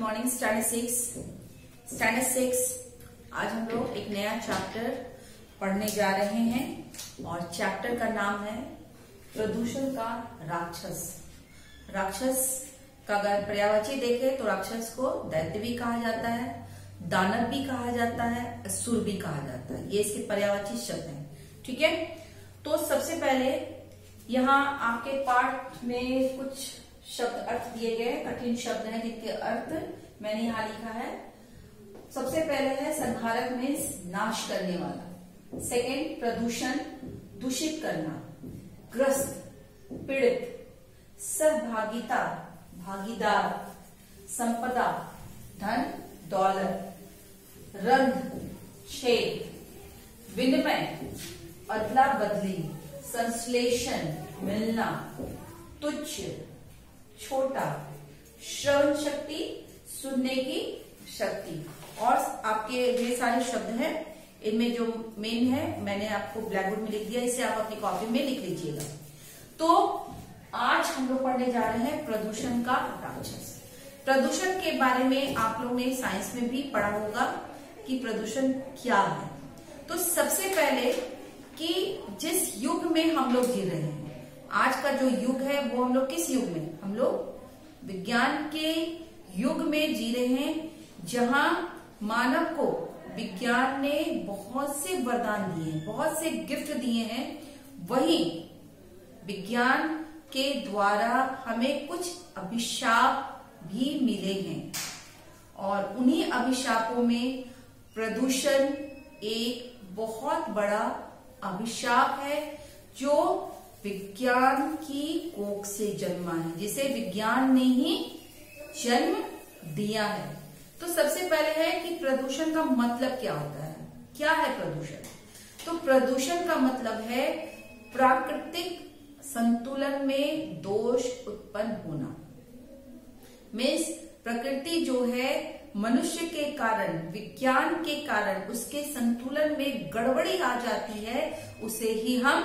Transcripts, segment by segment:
Morning. Standard six आज हम लोग एक नया चैप्टर पढ़ने जा रहे हैं और चैप्टर का नाम है प्रदूषण का राक्षस। राक्षस का अगर पर्यायवाची देखें तो राक्षस को दैत्य भी कहा जाता है, दानव भी कहा जाता है, असुर भी कहा जाता है। ये इसके पर्यायवाची शब्द हैं। ठीक है, तो सबसे पहले यहाँ आपके पाठ में कुछ शब्द अर्थ दिए गए, कठिन शब्द हैं जिनके अर्थ मैंने यहाँ लिखा है। सबसे पहले है संहारक मीन्स नाश करने वाला। सेकंड प्रदूषण दूषित करना, ग्रस्त पीड़ित, सहभागिता भागीदार, संपदा धन दौलत, रंध छेद, विनिमय अदला बदली, संश्लेषण मिलना, तुच्छ छोटा, श्रवण शक्ति सुनने की शक्ति। और आपके ये सारे शब्द हैं, इनमें जो मेन है मैंने आपको ब्लैक बोर्ड में लिख दिया, इसे आप अपनी कॉपी में लिख लीजिएगा। तो आज हम लोग पढ़ने जा रहे हैं प्रदूषण का राक्षस। प्रदूषण के बारे में आप लोगों ने साइंस में भी पढ़ा होगा कि प्रदूषण क्या है। तो सबसे पहले कि जिस युग में हम लोग जी रहे हैं, आज का जो युग है वो हम लोग किस युग में, हम लोग विज्ञान के युग में जी रहे हैं, जहां मानव को विज्ञान ने बहुत से वरदान दिए हैं, बहुत से गिफ्ट दिए हैं। वहीं विज्ञान के द्वारा हमें कुछ अभिशाप भी मिले हैं और उन्हीं अभिशापों में प्रदूषण एक बहुत बड़ा अभिशाप है जो विज्ञान की कोख से जन्मा है, जिसे विज्ञान ने ही जन्म दिया है। तो सबसे पहले है कि प्रदूषण का मतलब क्या होता है। क्या है प्रदूषण? तो प्रदूषण का मतलब है प्राकृतिक संतुलन में दोष उत्पन्न होना। मीन्स प्रकृति जो है मनुष्य के कारण, विज्ञान के कारण उसके संतुलन में गड़बड़ी आ जाती है, उसे ही हम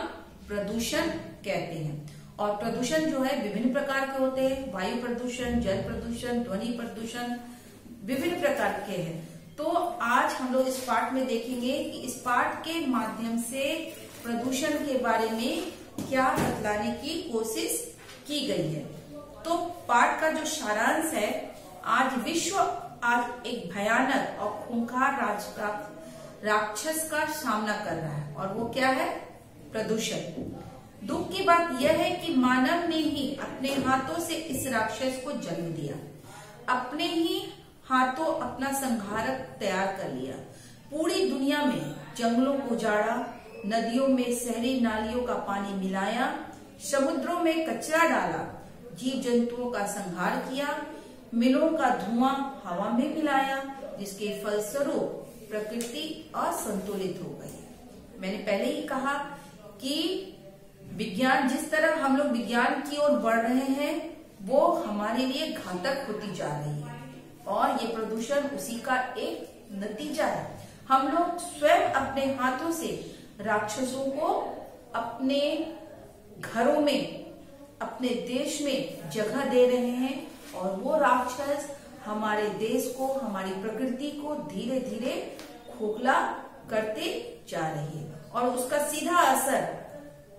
प्रदूषण कहते हैं। और प्रदूषण जो है विभिन्न प्रकार के होते हैं, वायु प्रदूषण, जल प्रदूषण, ध्वनि प्रदूषण, विभिन्न प्रकार के हैं। तो आज हम लोग इस पाठ में देखेंगे कि इस पाठ के माध्यम से प्रदूषण के बारे में क्या बतलाने की कोशिश की गई है। तो पाठ का जो सारांश है, आज एक भयानक और खूंखार राक्षस का सामना कर रहा है और वो क्या है? प्रदूषण। दुख की बात यह है कि मानव ने ही अपने हाथों से इस राक्षस को जन्म दिया, अपने ही हाथों अपना संहारक तैयार कर लिया। पूरी दुनिया में जंगलों को उजाड़ा, नदियों में शहरी नालियों का पानी मिलाया, समुद्रों में कचरा डाला, जीव जंतुओं का संहार किया, मिलों का धुआं हवा में मिलाया, जिसके फलस्वरूप प्रकृति असंतुलित हो गई। मैंने पहले ही कहा कि विज्ञान, जिस तरह हम लोग विज्ञान की ओर बढ़ रहे हैं, वो हमारे लिए घातक होती जा रही है और ये प्रदूषण उसी का एक नतीजा है। हम लोग स्वयं अपने हाथों से राक्षसों को अपने घरों में, अपने देश में जगह दे रहे हैं और वो राक्षस हमारे देश को, हमारी प्रकृति को धीरे धीरे खोखला करते जा रही है और उसका सीधा असर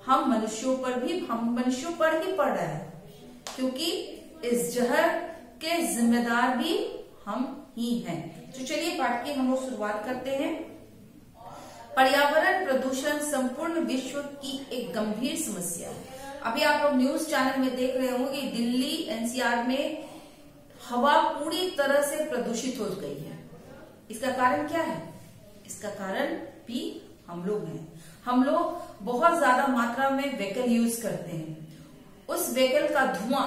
हम मनुष्यों पर ही पड़ रहा है, क्योंकि इस जहर के जिम्मेदार भी हम ही हैं। तो चलिए पाठ की हम लोग शुरुआत करते हैं। पर्यावरण प्रदूषण संपूर्ण विश्व की एक गंभीर समस्या है। अभी आप लोग न्यूज चैनल में देख रहे होंगे, दिल्ली एनसीआर में हवा पूरी तरह से प्रदूषित हो गई है। इसका कारण क्या है? इसका कारण भी हम लोग हैं। हम लोग बहुत ज्यादा मात्रा में व्हीकल यूज करते हैं, उस व्हीकल का धुआं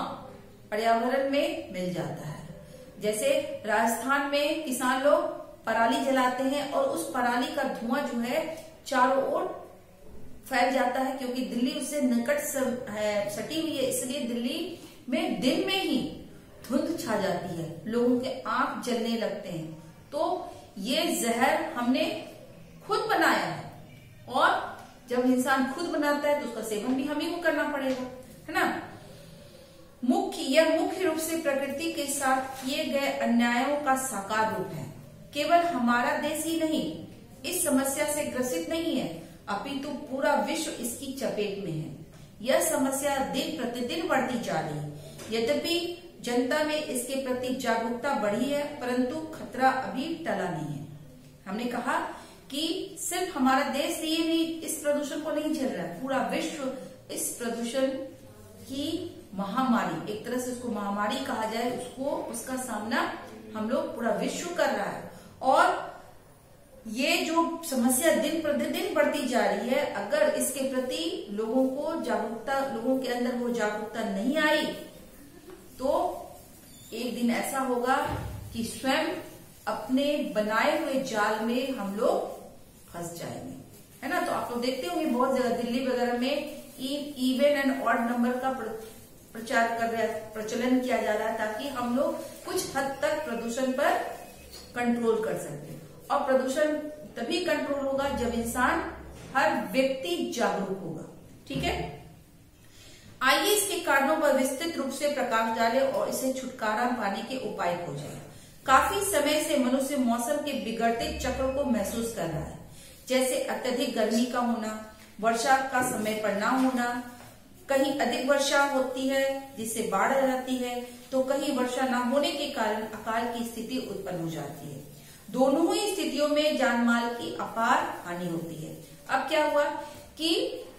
पर्यावरण में मिल जाता है। जैसे राजस्थान में किसान लोग पराली जलाते हैं और उस पराली का धुआं जो है चारों ओर फैल जाता है, क्योंकि दिल्ली उससे निकट सटी हुई है, इसलिए दिल्ली में दिन में ही धुंध छा जाती है, लोगों के आंख जलने लगते हैं। तो ये जहर हमने खुद बनाया है और जब इंसान खुद बनाता है तो उसका सेवन भी हमें को करना पड़ेगा, है ना। मुख्य यह मुख्य रूप से प्रकृति के साथ किए गए अन्यायों का साकार रूप है। केवल हमारा देश ही नहीं इस समस्या से ग्रसित नहीं है, अपितु पूरा विश्व इसकी चपेट में है। यह समस्या दिन प्रतिदिन बढ़ती जा रही है। यद्यपि जनता में इसके प्रति जागरूकता बढ़ी है, परंतु खतरा अभी टला नहीं है। हमने कहा कि सिर्फ हमारा देश ही नहीं इस प्रदूषण को नहीं झेल रहा है, पूरा विश्व इस प्रदूषण की महामारी, एक तरह से उसको महामारी कहा जाए, उसका सामना हम लोग पूरा विश्व कर रहा है। और ये जो समस्या दिन प्रतिदिन बढ़ती जा रही है, अगर इसके प्रति लोगों के अंदर वो जागरूकता नहीं आई तो एक दिन ऐसा होगा कि स्वयं अपने बनाए हुए जाल में हम लोग फंस जाएंगे, है ना। तो आप लोग देखते होंगे बहुत जगह दिल्ली वगैरह में इवन एंड ऑड नंबर का प्रचलन किया जा रहा है, ताकि हम लोग कुछ हद तक प्रदूषण पर कंट्रोल कर सकते हैं। और प्रदूषण तभी कंट्रोल होगा जब इंसान, हर व्यक्ति जागरूक होगा। ठीक है, आइए इसके कारणों पर विस्तृत रूप से प्रकाश डालें और इसे छुटकारा पाने के उपाय खोजें। काफी समय से मनुष्य मौसम के बिगड़ते चक्र को महसूस कर रहा है, जैसे अत्यधिक गर्मी का होना, वर्षा का समय पर न होना, कहीं अधिक वर्षा होती है जिससे बाढ़ आ जाती है, तो कहीं वर्षा न होने के कारण अकाल की स्थिति उत्पन्न हो जाती है। दोनों ही स्थितियों में जान माल की अपार हानि होती है। अब क्या हुआ कि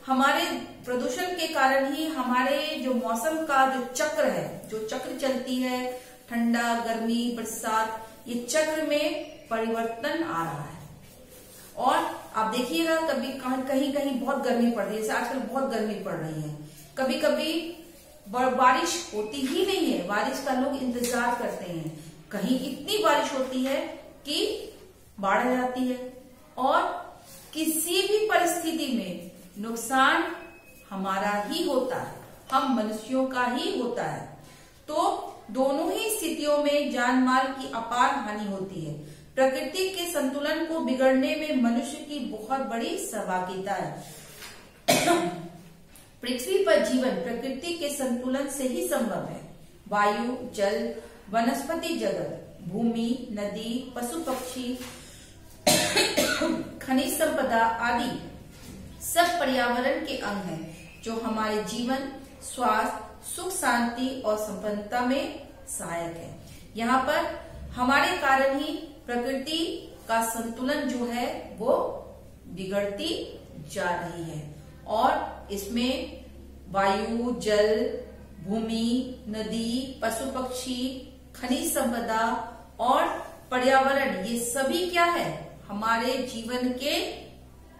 हमारे प्रदूषण के कारण ही हमारे जो मौसम का जो चक्र है, जो चक्र चलती है, ठंडा, गर्मी, बरसात, ये चक्र में परिवर्तन आ रहा है। और आप देखिएगा कभी कहीं कहीं बहुत गर्मी पड़ रही है, जैसे आजकल बहुत गर्मी पड़ रही है, कभी कभी बारिश होती ही नहीं है, बारिश का लोग इंतजार करते हैं, कहीं इतनी बारिश होती है कि बाढ़ आ जाती है। और किसी भी परिस्थिति में नुकसान हमारा ही होता है, हम मनुष्यों का ही होता है। तो दोनों ही स्थितियों में जान माल की अपार हानि होती है। प्रकृति के संतुलन को बिगड़ने में मनुष्य की बहुत बड़ी सहभागिता है। पृथ्वी पर जीवन प्रकृति के संतुलन से ही संभव है। वायु, जल, वनस्पति जगत, भूमि, नदी, पशु पक्षी, खनिज संपदा आदि सब पर्यावरण के अंग हैं, जो हमारे जीवन, स्वास्थ्य, सुख, शांति और संपन्नता में सहायक है। यहाँ पर हमारे कारण ही प्रकृति का संतुलन जो है वो बिगड़ती जा रही है। और इसमें वायु, जल, भूमि, नदी, पशु पक्षी, खनिज संपदा और पर्यावरण, ये सभी क्या है, हमारे जीवन के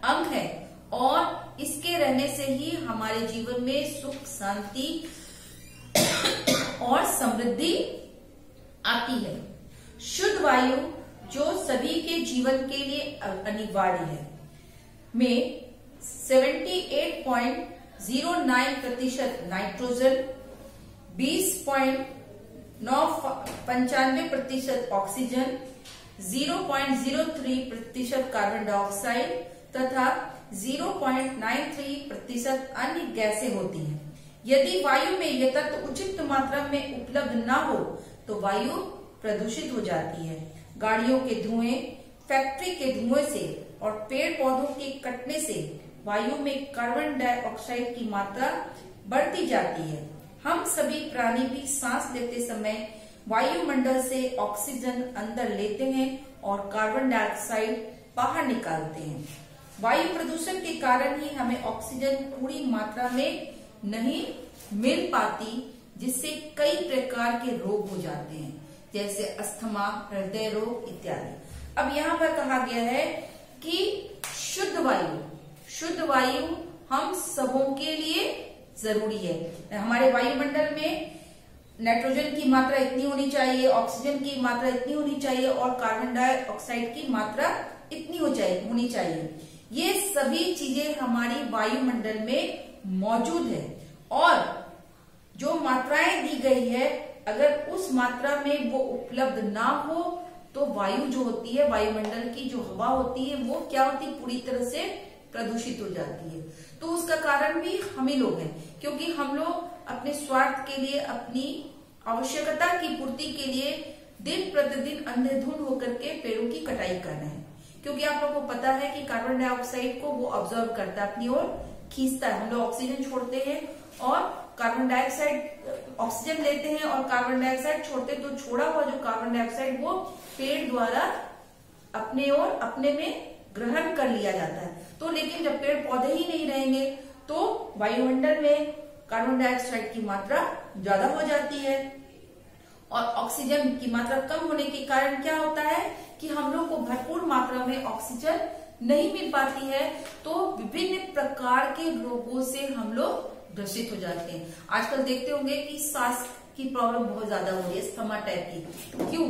अंग है। और इसके रहने से ही हमारे जीवन में सुख, शांति और समृद्धि आती है। शुद्ध वायु जो सभी के जीवन के लिए अनिवार्य है, में 78.09% नाइट्रोजन, 20.95% ऑक्सीजन, 0.03% कार्बन डाइऑक्साइड तथा 0.93% अन्य गैसें होती हैं। यदि वायु में ये तत्व उचित मात्रा में उपलब्ध न हो तो वायु प्रदूषित हो जाती है। गाड़ियों के धुएं, फैक्ट्री के धुएं से और पेड़ पौधों के कटने से वायु में कार्बन डाइऑक्साइड की मात्रा बढ़ती जाती है। हम सभी प्राणी भी सांस लेते समय वायुमंडल से ऑक्सीजन अंदर लेते हैं और कार्बन डाइऑक्साइड बाहर निकालते हैं। वायु प्रदूषण के कारण ही हमें ऑक्सीजन पूरी मात्रा में नहीं मिल पाती, जिससे कई प्रकार के रोग हो जाते हैं, जैसे अस्थमा, हृदय रोग इत्यादि। अब यहाँ पर कहा गया है कि शुद्ध वायु हम सबों के लिए जरूरी है। हमारे वायुमंडल में नाइट्रोजन की मात्रा इतनी होनी चाहिए, ऑक्सीजन की मात्रा इतनी होनी चाहिए और कार्बन डाइऑक्साइड की मात्रा इतनी होनी चाहिए। ये सभी चीजें हमारी वायुमंडल में मौजूद है। और जो मात्राएं दी गई है, अगर उस मात्रा में वो उपलब्ध ना हो तो वायु जो होती है, वायुमंडल की जो हवा होती है, वो क्या होती है, पूरी तरह से प्रदूषित हो जाती है। तो उसका कारण भी हम ही लोग हैं, क्योंकि हम लोग अपने स्वार्थ के लिए, अपनी आवश्यकता की पूर्ति के लिए दिन प्रतिदिन अंधाधुंध होकर के पेड़ों की कटाई कर रहे हैं, क्योंकि आप लोगों को पता है कि कार्बन डाइऑक्साइड को वो ऑब्जर्व करता है, अपनी ओर खींचता है। हम लोग ऑक्सीजन छोड़ते हैं और कार्बन डाइऑक्साइड, ऑक्सीजन लेते हैं और कार्बन डाइऑक्साइड छोड़ते हैं, तो छोड़ा हुआ जो कार्बन डाइऑक्साइड वो पेड़ द्वारा अपने ओर अपने में ग्रहण कर लिया जाता है। तो लेकिन जब पेड़ पौधे ही नहीं रहेंगे तो वायुमंडल में कार्बन डाइऑक्साइड की मात्रा ज्यादा हो जाती है और ऑक्सीजन की मात्रा कम होने के कारण क्या होता है कि हम लोग को भरपूर मात्रा में ऑक्सीजन नहीं मिल पाती है, तो विभिन्न प्रकार के रोगों से हम लोग ग्रसित हो जाते हैं। आजकल देखते होंगे कि सांस की प्रॉब्लम बहुत ज्यादा हो रही है, अस्थमा टाइप की। क्यों?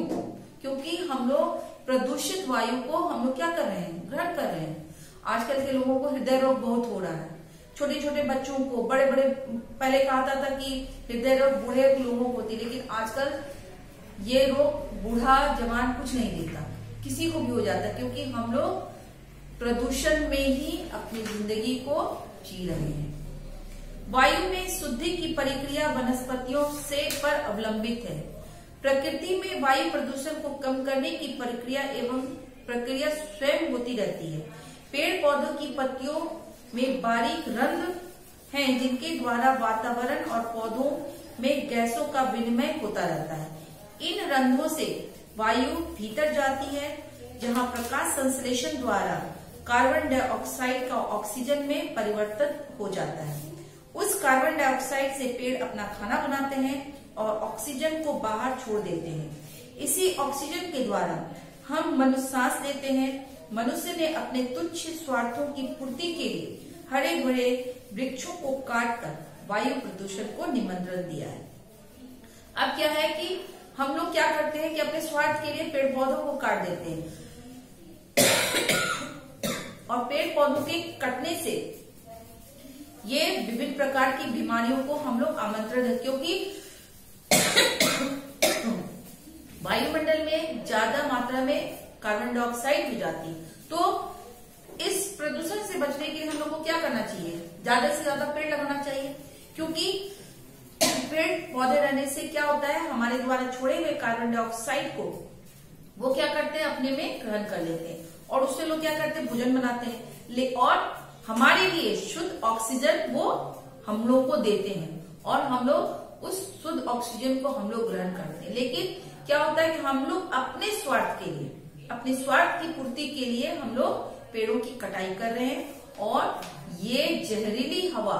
क्योंकि हम लोग प्रदूषित वायु को हम लोग क्या कर रहे हैं, ग्रहण कर रहे हैं। आजकल के लोगों को हृदय रोग बहुत हो रहा है, छोटे छोटे बच्चों को, बड़े बड़े, पहले कहा था कि हृदय रोग बूढ़े लोगों को होती, लेकिन आजकल ये रोग बूढ़ा जवान कुछ नहीं देता, किसी को भी हो जाता है, क्योंकि हम लोग प्रदूषण में ही अपनी जिंदगी को जी रहे हैं। वायु में शुद्धि की प्रक्रिया वनस्पतियों से पर अवलंबित है। प्रकृति में वायु प्रदूषण को कम करने की प्रक्रिया स्वयं होती रहती है। पेड़ पौधों की पत्तियों में बारीक रंध्र हैं, जिनके द्वारा वातावरण और पौधों में गैसों का विनिमय होता रहता है। इन रंध्रों से वायु भीतर जाती है, जहां प्रकाश संश्लेषण द्वारा कार्बन डाइऑक्साइड का ऑक्सीजन में परिवर्तन हो जाता है। उस कार्बन डाइऑक्साइड से पेड़ अपना खाना बनाते हैं और ऑक्सीजन को बाहर छोड़ देते हैं। इसी ऑक्सीजन के द्वारा हम मनुष्य सांस लेते हैं। मनुष्य ने अपने तुच्छ स्वार्थों की पूर्ति के लिए हरे भरे वृक्षों को काटकर वायु प्रदूषण को निमंत्रण दिया है। अब क्या है कि हम लोग क्या करते हैं कि अपने स्वार्थ के लिए पेड़ पौधों को काट देते हैं और पेड़ पौधों के कटने से ये विभिन्न प्रकार की बीमारियों को हम लोग आमंत्रण देते, क्योंकि वायुमंडल में ज्यादा मात्रा में कार्बन डाइऑक्साइड हो जाती है। तो इस प्रदूषण से बचने के लिए हम लोग को क्या करना चाहिए, ज्यादा से ज्यादा पेड़ लगाना चाहिए, क्योंकि पेड़ पौधे रहने से क्या होता है, हमारे द्वारा छोड़े हुए कार्बन डाइऑक्साइड को वो क्या करते हैं, अपने में ग्रहण कर लेते हैं और उससे लोग क्या करते हैं, भोजन बनाते हैं और हमारे लिए शुद्ध ऑक्सीजन वो हम लोग को देते हैं और हम लोग उस शुद्ध ऑक्सीजन को हम लोग ग्रहण करते हैं। लेकिन क्या होता है कि हम लोग अपने स्वार्थ के लिए, अपने स्वार्थ की पूर्ति के लिए हम लोग पेड़ों की कटाई कर रहे हैं और ये जहरीली हवा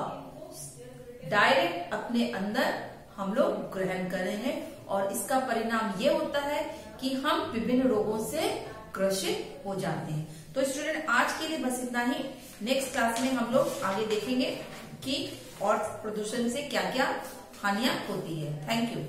डायरेक्ट अपने अंदर हम लोग ग्रहण कर रहे हैं और इसका परिणाम ये होता है कि हम विभिन्न रोगों से ग्रसित हो जाते हैं। तो स्टूडेंट आज के लिए बस इतना ही। नेक्स्ट क्लास में हम लोग आगे देखेंगे कि और प्रदूषण से क्या क्या हानियां होती है। Thank you.